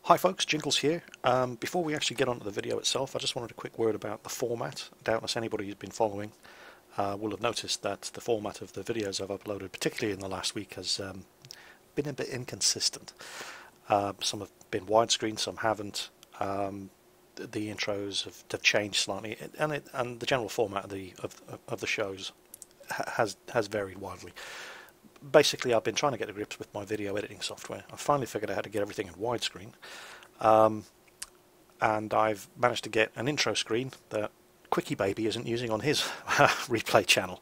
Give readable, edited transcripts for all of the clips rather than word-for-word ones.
Hi folks, Jingles here. Before we actually get on to the video itself, I just wanted a quick word about the format. Doubtless anybody who's been following will have noticed that the format of the videos I've uploaded, particularly in the last week, has been a bit inconsistent. Some have been widescreen, some haven't. The intros have changed slightly, and the general format of the shows has varied widely. Basically, I've been trying to get to grips with my video editing software. I finally figured out how to get everything in widescreen, and I've managed to get an intro screen that Quickie Baby isn't using on his replay channel.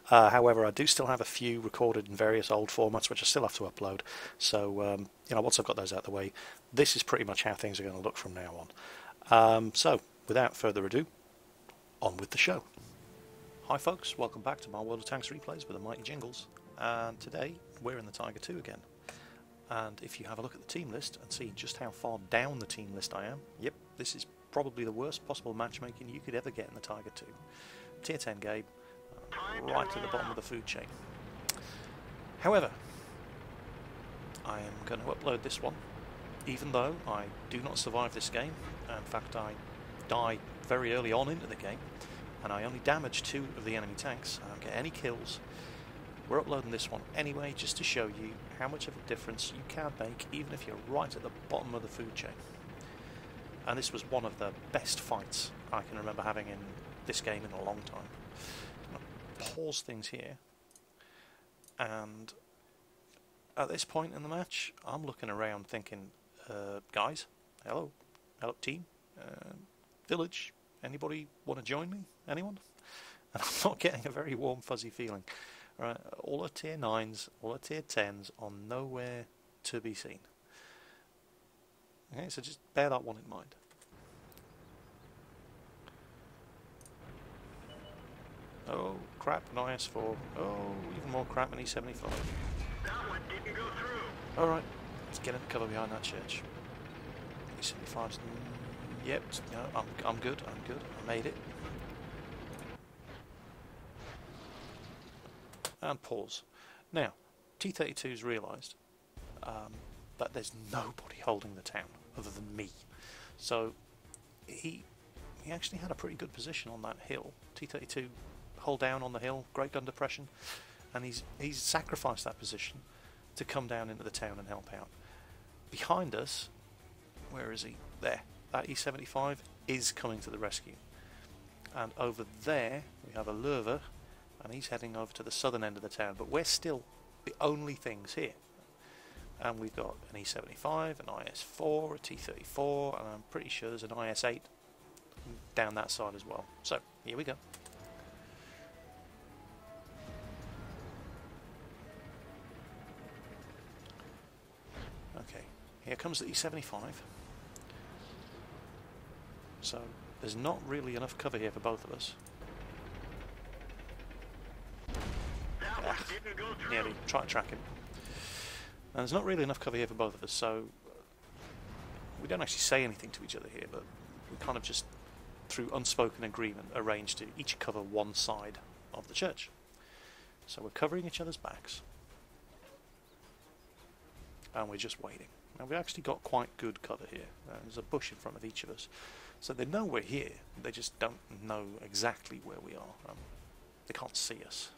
However, I do still have a few recorded in various old formats which I still have to upload. So, once I've got those out of the way, this is pretty much how things are going to look from now on. So, without further ado, on with the show. Hi folks, welcome back to my World of Tanks replays with the mighty Jingles. And today we're in the Tiger 2 again, and if you have a look at the team list and see just how far down the team list I am, yep, this is probably the worst possible matchmaking you could ever get in the Tiger 2. Tier 10 game, right at the bottom of the food chain. However, I am going to upload this one, even though I do not survive this game. In fact, I die very early on into the game, and I only damage 2 of the enemy tanks. I don't get any kills. We're uploading this one anyway, just to show you how much of a difference you can make, even if you're right at the bottom of the food chain. And this was one of the best fights I can remember having in this game in a long time. I'm going to pause things here, and at this point in the match, I'm looking around thinking, guys, hello team, village, anybody want to join me? Anyone? And I'm not getting a very warm, fuzzy feeling. Right, all the tier 9s, all the tier 10s are nowhere to be seen. Okay, so just bear that one in mind. Oh, crap, an IS-4. Oh, even more crap, an E-75. That one didn't go through. Alright, let's get in the cover behind that church. E-75's... Yep, no, I'm good, I made it. And pause. Now, T-32's realised that there's nobody holding the town other than me. So he actually had a pretty good position on that hill. T-32 hold down on the hill, great gun depression, and he's sacrificed that position to come down into the town and help out. Behind us, where is he? There. That E-75 is coming to the rescue. And over there we have a Lurver, and he's heading over to the southern end of the town, but we're still the only things here. And we've got an E-75, an IS-4, a T-34, and I'm pretty sure there's an IS-8 down that side as well. So, here we go. Okay, here comes the E-75. So, there's not really enough cover here for both of us. Nearly try to track him. And there's not really enough cover here for both of us, so we don't actually say anything to each other here, but we kind of just, through unspoken agreement, arrange to each cover one side of the church. So we're covering each other's backs, and we're just waiting. Now we've actually got quite good cover here. There's a bush in front of each of us, so they know we're here, they just don't know exactly where we are. They can't see us.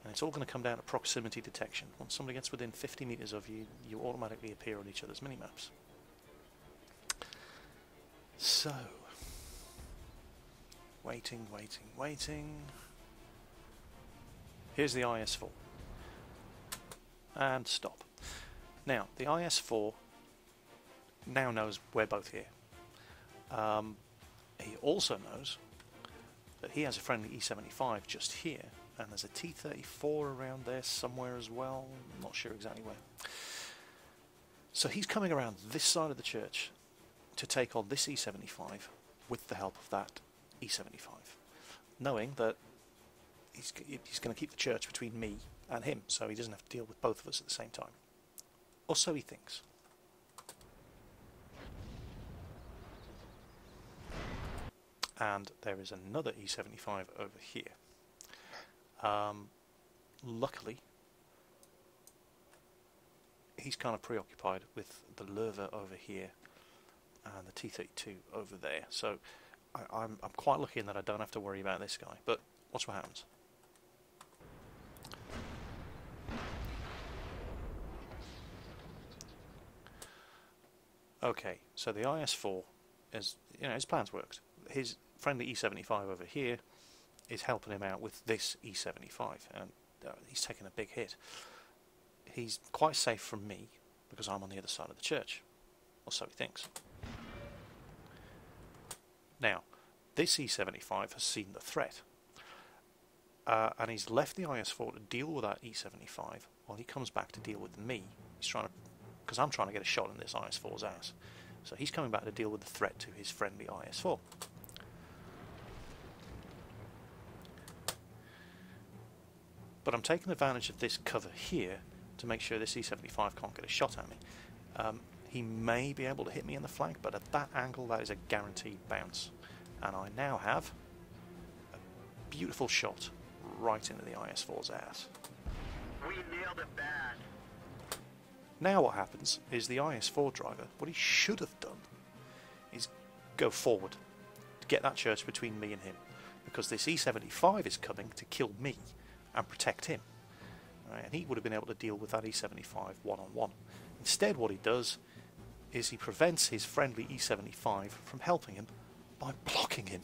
And it's all going to come down to proximity detection. Once somebody gets within 50 meters of you, you automatically appear on each other's minimaps. So, waiting. Here's the IS-4. And stop. Now, the IS-4 now knows we're both here. He also knows that he has a friendly E-75 just here, and there's a T-34 around there somewhere as well. I'm not sure exactly where. So he's coming around this side of the church to take on this E-75 with the help of that E-75, knowing that he's going to keep the church between me and him, so he doesn't have to deal with both of us at the same time. Or so he thinks. And there is another E-75 over here. Luckily, he's kind of preoccupied with the Lerva over here and the T-32 over there. So I'm quite lucky in that I don't have to worry about this guy. But watch what happens. Okay, so the IS-4 is, his plan's worked. His friendly E-75 over here is helping him out with this E-75, and he's taking a big hit. He's quite safe from me because I'm on the other side of the church, or so he thinks. Now, this E-75 has seen the threat, and he's left the IS-4 to deal with that E-75 while he comes back to deal with me. He's trying to, because I'm trying to get a shot in this IS-4's ass. So he's coming back to deal with the threat to his friendly IS-4. But I'm taking advantage of this cover here to make sure this E-75 can't get a shot at me. He may be able to hit me in the flank, but at that angle that is a guaranteed bounce. And I now have a beautiful shot right into the IS-4's ass. We nailed it bad. Now what happens is the IS-4 driver, what he should have done is go forward to get that church between me and him, because this E-75 is coming to kill me and protect him. Right, and he would have been able to deal with that E-75 one-on-one. Instead, what he does is he prevents his friendly E-75 from helping him by blocking him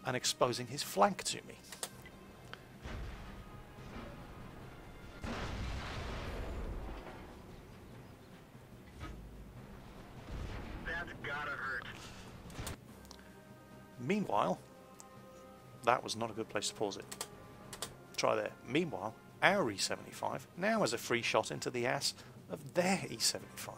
and exposing his flank to me. That's gotta hurt. Meanwhile, that was not a good place to pause it. Try there. Meanwhile, our E-75 now has a free shot into the ass of their E-75.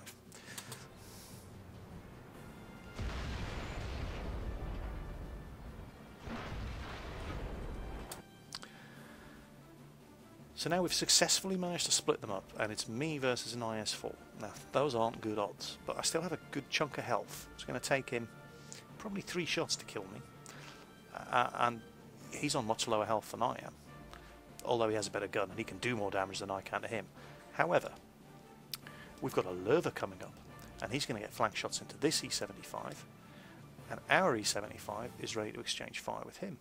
So now we've successfully managed to split them up, and it's me versus an IS-4. Now, those aren't good odds, but I still have a good chunk of health. It's going to take him probably 3 shots to kill me, and he's on much lower health than I am. Although he has a better gun and he can do more damage than I can to him. However, we've got a Lerva coming up, and he's going to get flank shots into this E-75, and our E-75 is ready to exchange fire with him.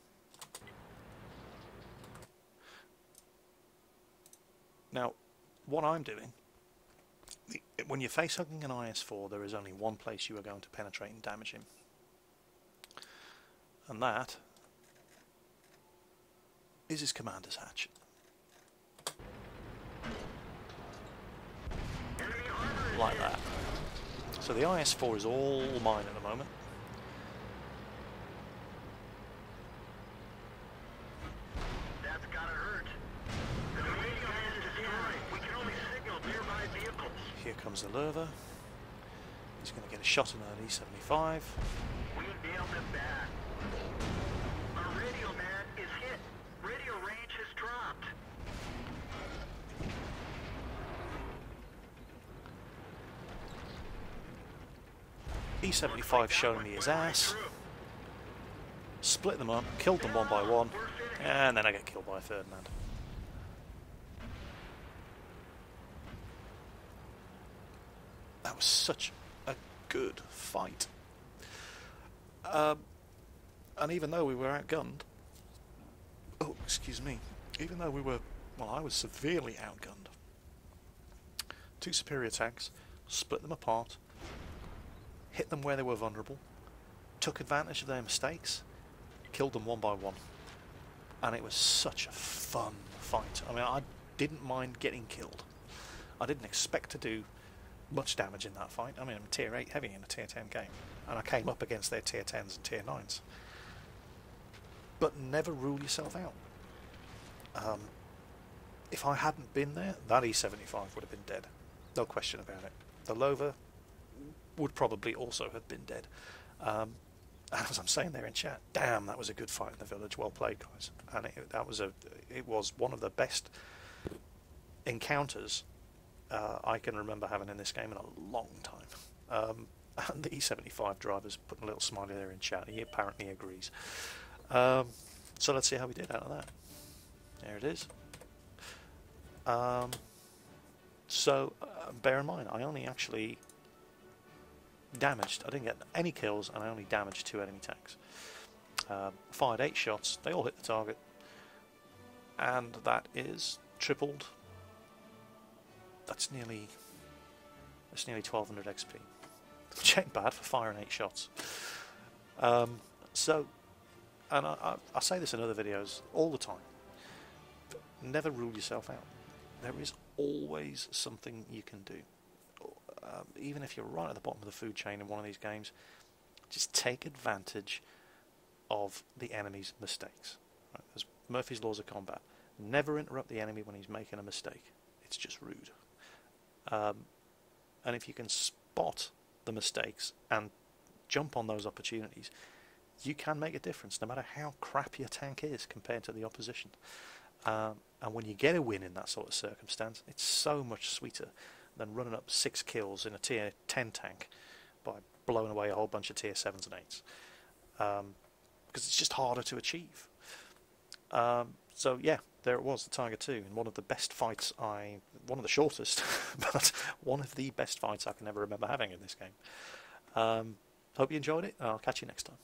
Now, what I'm doing, when you're face-hugging an IS-4, there is only one place you are going to penetrate and damage him. And that is his commander's hatch. Like that. So the IS-4 is all mine at the moment. That's gotta hurt. The radio is destroyed. We can only signal nearby vehicles. Here comes the Lerva. He's going to get a shot in that E-75. We nailed them bad. Our radio man is hit. Radio range has dropped. E-75 showing me his ass. Split them up, killed them one by one, and then I get killed by a third man. That was such a good fight. And even though we were outgunned, oh, excuse me, even though we were, well, I was severely outgunned. 2 superior tanks, split them apart, hit them where they were vulnerable, took advantage of their mistakes, killed them one by one. And it was such a fun fight. I mean, I didn't mind getting killed. I didn't expect to do much damage in that fight. I mean, I'm tier 8 heavy in a tier 10 game, and I came up against their tier 10s and tier 9s. But never rule yourself out. If I hadn't been there, that E-75 would have been dead. No question about it. The Lerva would probably also have been dead. And as I'm saying there in chat, damn, that was a good fight in the village. Well played, guys. And it was one of the best encounters I can remember having in this game in a long time. And the E-75 driver's putting a little smiley there in chat. He apparently agrees. So let's see how we did out of that. There it is. So bear in mind, I only actually damaged. I didn't get any kills, and I only damaged 2 enemy tanks. Fired 8 shots. They all hit the target, and that is tripled. That's nearly 1200 XP. Which ain't bad for firing 8 shots. So, and I say this in other videos all the time. Never rule yourself out. There is always something you can do. Even if you're right at the bottom of the food chain in one of these games, just take advantage of the enemy's mistakes. Right? There's Murphy's Laws of Combat. Never interrupt the enemy when he's making a mistake. It's just rude. And if you can spot the mistakes and jump on those opportunities, you can make a difference, no matter how crap your tank is compared to the opposition. And when you get a win in that sort of circumstance, it's so much sweeter than running up 6 kills in a tier 10 tank by blowing away a whole bunch of tier 7s and 8s. Because it's just harder to achieve. So yeah, there it was, the Tiger 2, in one of the best fights one of the shortest, but one of the best fights I can ever remember having in this game. Hope you enjoyed it, and I'll catch you next time.